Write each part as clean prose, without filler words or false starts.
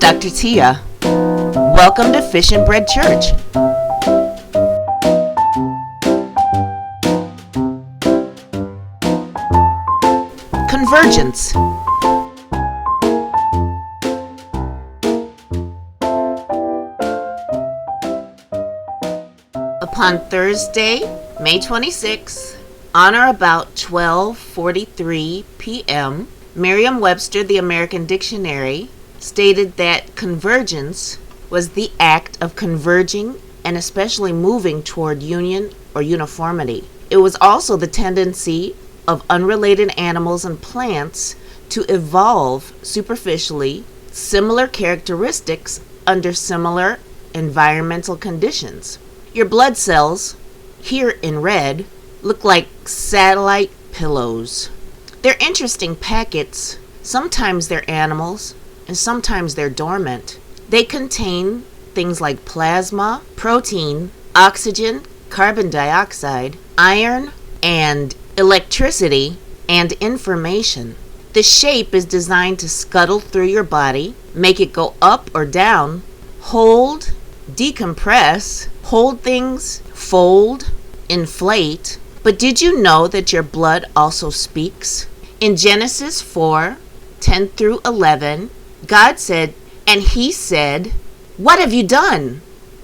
Dr. Tia. Welcome to Fish and Bread Church. Convergence. Upon Thursday, May 26, on or about 12:43 p.m., Merriam-Webster, the American Dictionary, stated that convergence was the act of converging and especially moving toward union or uniformity. It was also the tendency of unrelated animals and plants to evolve superficially similar characteristics under similar environmental conditions. Your blood cells, here in red, look like satellite pillows. They're interesting packets. Sometimes they're animals, and sometimes they're dormant. They contain things like plasma, protein, oxygen, carbon dioxide, iron, and electricity, and information. The shape is designed to scuttle through your body, make it go up or down, hold, decompress, hold things, fold, inflate. But did you know that your blood also speaks? In Genesis 4:10 through 11, God said, "And he said, 'What have you done?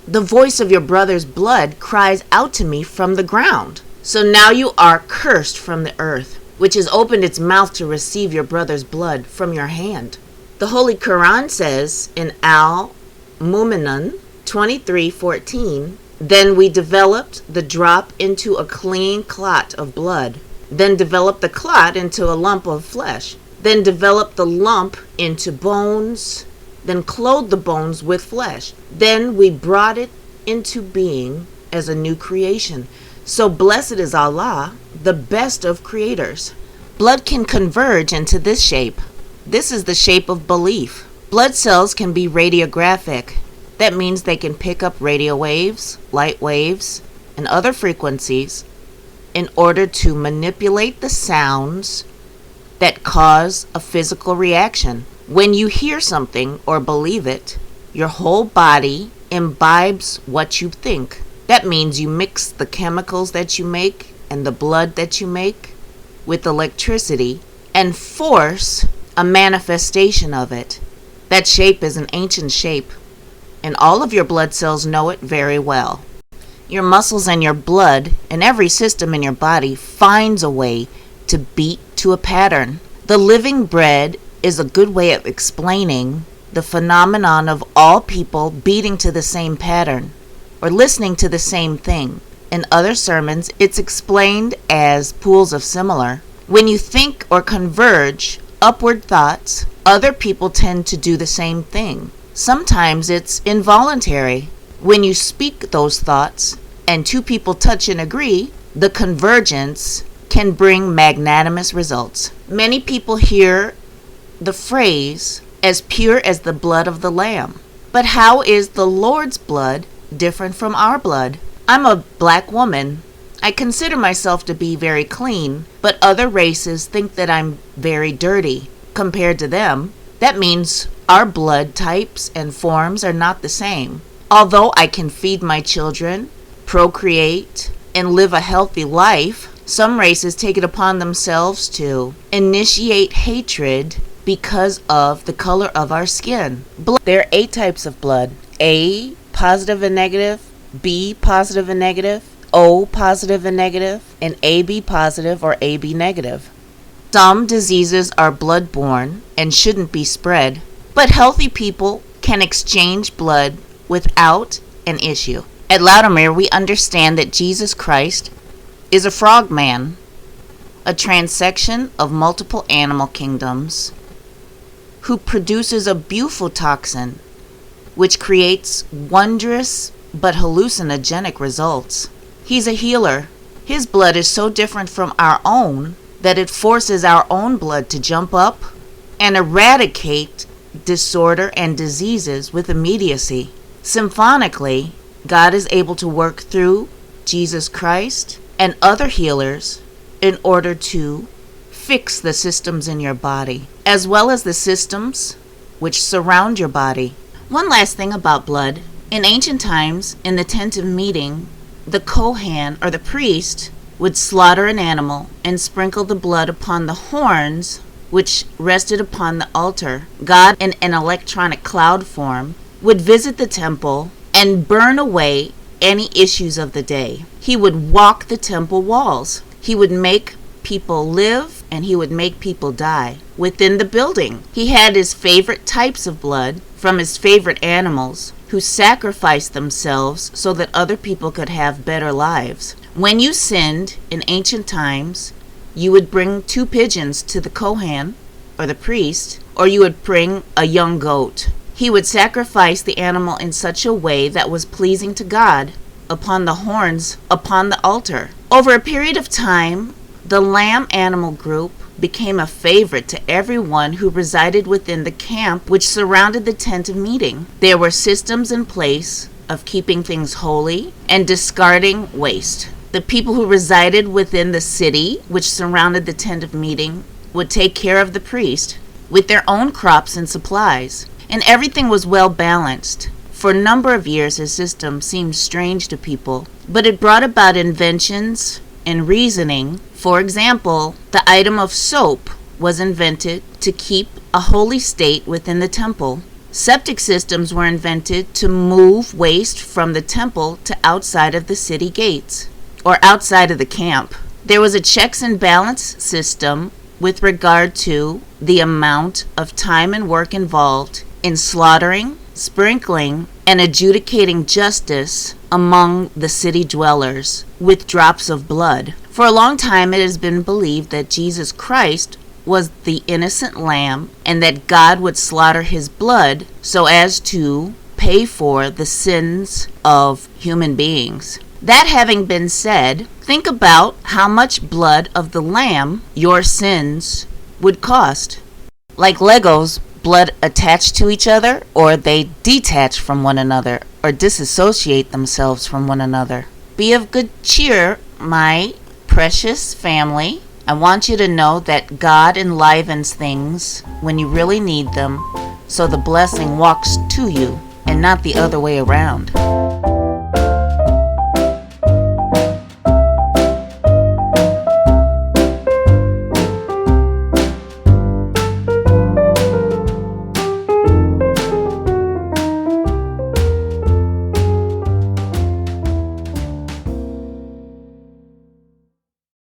The voice of your brother's blood cries out to me from the ground. So now you are cursed from the earth, which has opened its mouth to receive your brother's blood from your hand.'" The Holy Quran says in Al-Mu'minun 23:14, "Then we developed the drop into a clean clot of blood, then developed the clot into a lump of flesh, then developed the lump into bones, then clothed the bones with flesh. Then we brought it into being as a new creation. So blessed is Allah, the best of creators." Blood can converge into this shape. This is the shape of belief. Blood cells can be radiographic. That means they can pick up radio waves, light waves, and other frequencies in order to manipulate the sounds that cause a physical reaction. When you hear something or believe it, your whole body imbibes what you think. That means you mix the chemicals that you make and the blood that you make with electricity and force a manifestation of it. That shape is an ancient shape, and all of your blood cells know it very well. Your muscles and your blood and every system in your body finds a way to beat to a pattern. The living bread is a good way of explaining the phenomenon of all people beating to the same pattern or listening to the same thing. In other sermons, it's explained as pools of similar. When you think or converge upward thoughts, other people tend to do the same thing. Sometimes it's involuntary. When you speak those thoughts and two people touch and agree, the convergence can bring magnanimous results. Many people hear the phrase, "as pure as the blood of the lamb." But how is the Lord's blood different from our blood? I'm a black woman. I consider myself to be very clean, but other races think that I'm very dirty compared to them. That means our blood types and forms are not the same. Although I can feed my children, procreate, and live a healthy life, some races take it upon themselves to initiate hatred because of the color of our skin. There are 8 types of blood: A positive and negative, B positive and negative, O positive and negative, and AB positive or AB negative. Some diseases are blood-borne and shouldn't be spread, but healthy people can exchange blood without an issue. At Loudemere, we understand that Jesus Christ is a frogman, a transection of multiple animal kingdoms, who produces a bufotoxin, which creates wondrous but hallucinogenic results. He's a healer. His blood is so different from our own that it forces our own blood to jump up and eradicate disorder and diseases with immediacy. Symphonically, God is able to work through Jesus Christ and other healers in order to fix the systems in your body, as well as the systems which surround your body. One last thing about blood. In ancient times, in the tent of meeting, the Kohen, or the priest, would slaughter an animal and sprinkle the blood upon the horns which rested upon the altar. God, in an electronic cloud form, would visit the temple and burn away any issues of the day. He would walk the temple walls. He would make people live and he would make people die within the building. He had his favorite types of blood from his favorite animals who sacrificed themselves so that other people could have better lives. When you sinned in ancient times, you would bring 2 pigeons to the Kohen, or the priest, or you would bring a young goat. He would sacrifice the animal in such a way that was pleasing to God upon the horns upon the altar. Over a period of time, the lamb animal group became a favorite to everyone who resided within the camp which surrounded the tent of meeting. There were systems in place of keeping things holy and discarding waste. The people who resided within the city which surrounded the tent of meeting would take care of the priest with their own crops and supplies, and everything was well balanced. For a number of years, his system seemed strange to people, but it brought about inventions and reasoning. For example, the item of soap was invented to keep a holy state within the temple. Septic systems were invented to move waste from the temple to outside of the city gates, or outside of the camp. There was a checks and balance system with regard to the amount of time and work involved in slaughtering, sprinkling, and adjudicating justice among the city dwellers with drops of blood. For a long time it has been believed that Jesus Christ was the innocent lamb and that God would slaughter his blood so as to pay for the sins of human beings. That having been said, think about how much blood of the lamb your sins would cost. Like Legos, blood attach to each other, or they detach from one another, or disassociate themselves from one another. Be of good cheer, my precious family. I want you to know that God enlivens things when you really need them, so the blessing walks to you and not the other way around.